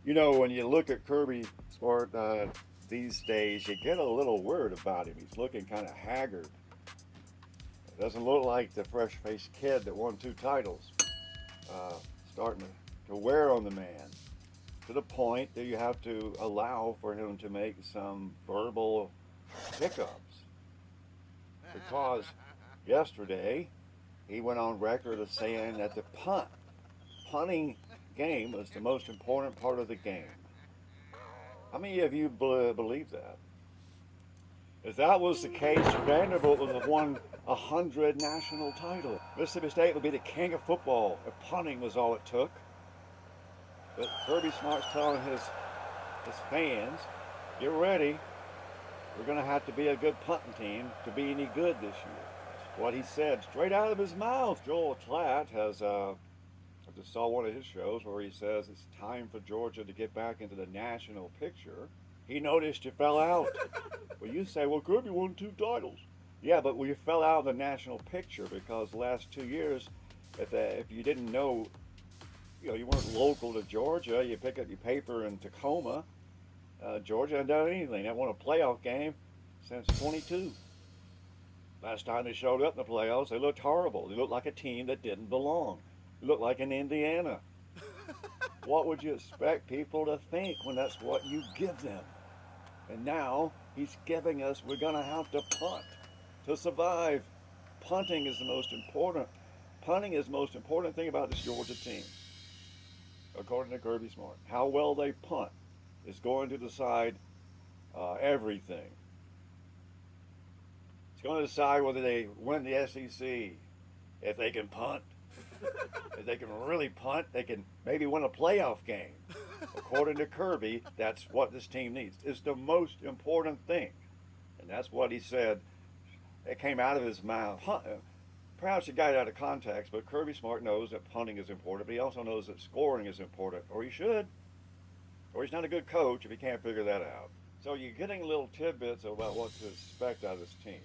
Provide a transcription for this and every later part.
You know, when you look at Kirby Smart these days, you get a little worried about him. He's looking kind of haggard. It doesn't look like the fresh-faced kid that won 2 titles. Uh, Starting to wear on the man to the point that you have to allow for him to make some verbal hiccups. Because yesterday he went on record as saying that the punting game was the most important part of the game. How many of you believe that? If that was the case, Vanderbilt would have won 100 national titles. Mississippi State would be the king of football if punting was all it took. But Kirby Smart's telling his fans, get ready. We're going to have to be a good punting team to be any good this year. That's what he said straight out of his mouth. Joel Klatt has, I just saw one of his shows where he says it's time for Georgia to get back into the national picture. He noticed you fell out. Well, you say, well, Kirby won 2 titles. Yeah, but you fell out of the national picture because the last 2 years, if you didn't know, you weren't local to Georgia, you pick up your paper in Tacoma, Georgia hadn't done anything. They won a playoff game since 22. Last time they showed up in the playoffs, they looked horrible. They looked like a team that didn't belong. They looked like in Indiana. What would you expect people to think when that's what you give them? And now he's giving us, we're going to have to punt to survive. Punting is the most important. Punting is the most important thing about this Georgia team, according to Kirby Smart. How well they punt is going to decide everything. It's going to decide whether they win the SEC. If they can punt, if they can really punt, they can maybe win a playoff game. According to Kirby, that's what this team needs. It's the most important thing. And that's what he said. It came out of his mouth. Perhaps you got it out of context, but Kirby Smart knows that punting is important, but he also knows that scoring is important, or he should. Or he's not a good coach if he can't figure that out. So you're getting little tidbits about what to expect out of this team.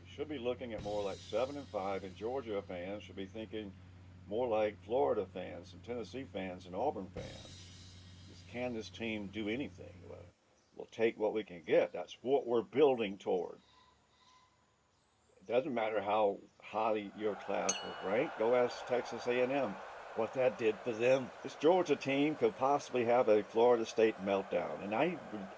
You should be looking at more like 7-5, and Georgia fans should be thinking more like Florida fans and Tennessee fans and Auburn fans. Can this team do anything? Well, we'll take what we can get. That's what we're building toward. It doesn't matter how highly your class was ranked. Go ask Texas A&M what that did for them. This Georgia team could possibly have a Florida State meltdown. And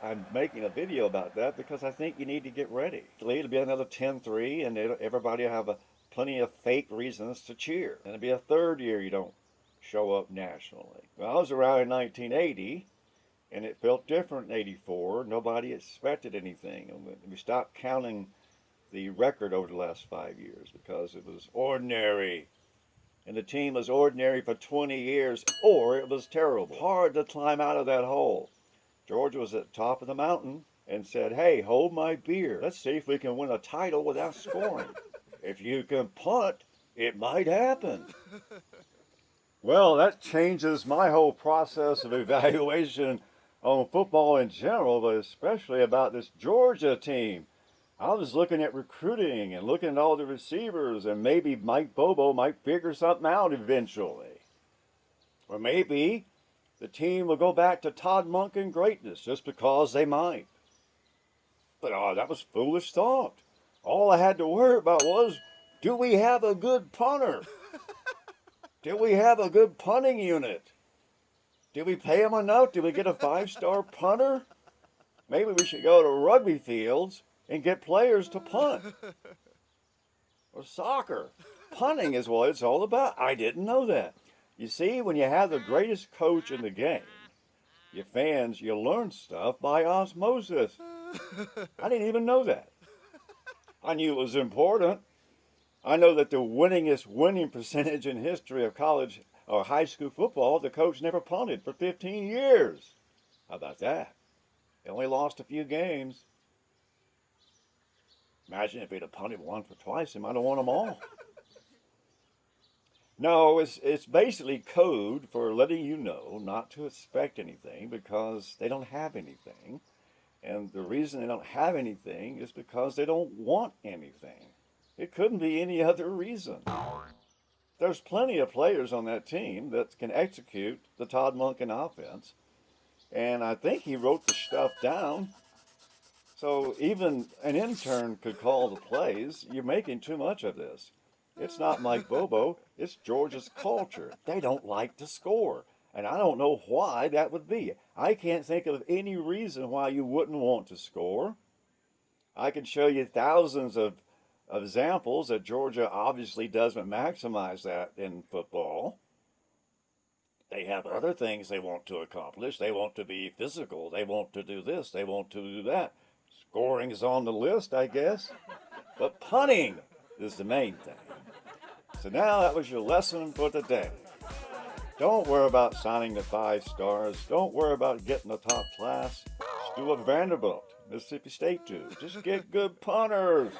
I'm making a video about that because I think you need to get ready. It'll be another 10-3, and everybody will have plenty of fake reasons to cheer. And it'll be a third year you don't show up nationally. Well, I was around in 1980, and it felt different in 84. Nobody expected anything. And we stopped counting the record over the last 5 years because it was ordinary. And the team was ordinary for 20 years, or it was terrible. Hard to climb out of that hole. Georgia was at the top of the mountain and said, hey, hold my beer. Let's see if we can win a title without scoring. If you can punt, it might happen. Well, that changes my whole process of evaluation on football in general, but especially about this Georgia team. I was looking at recruiting and looking at all the receivers, and maybe Mike Bobo might figure something out eventually. Or maybe the team will go back to Todd Monken greatness just because they might. But that was foolish thought. All I had to worry about was, do we have a good punter? Did we have a good punting unit? Did we pay him enough? Did we get a 5-star punter? Maybe we should go to rugby fields and get players to punt. Or soccer. Punting is what it's all about. I didn't know that. You see, when you have the greatest coach in the game, you fans, you learn stuff by osmosis. I didn't even know that. I knew it was important. I know that the winningest winning percentage in history of college or high school football, the coach never punted for 15 years. How about that? They only lost a few games. Imagine if he'd have punted once or twice, he might have won them all. No, it's basically code for letting you know not to expect anything because they don't have anything. And the reason they don't have anything is because they don't want anything. It couldn't be any other reason. There's plenty of players on that team that can execute the Todd Monken offense. And I think he wrote the stuff down. So even an intern could call the plays. You're making too much of this. It's not Mike Bobo. It's Georgia's culture. They don't like to score. And I don't know why that would be. I can't think of any reason why you wouldn't want to score. I can show you thousands of examples that Georgia obviously doesn't maximize that in football. They have other things they want to accomplish. They want to be physical. They want to do this. They want to do that. Scoring is on the list, I guess. But punting is the main thing. So now that was your lesson for today. Don't worry about signing the 5 stars. Don't worry about getting the top class. Just do what Vanderbilt, Mississippi State do. Just get good punters.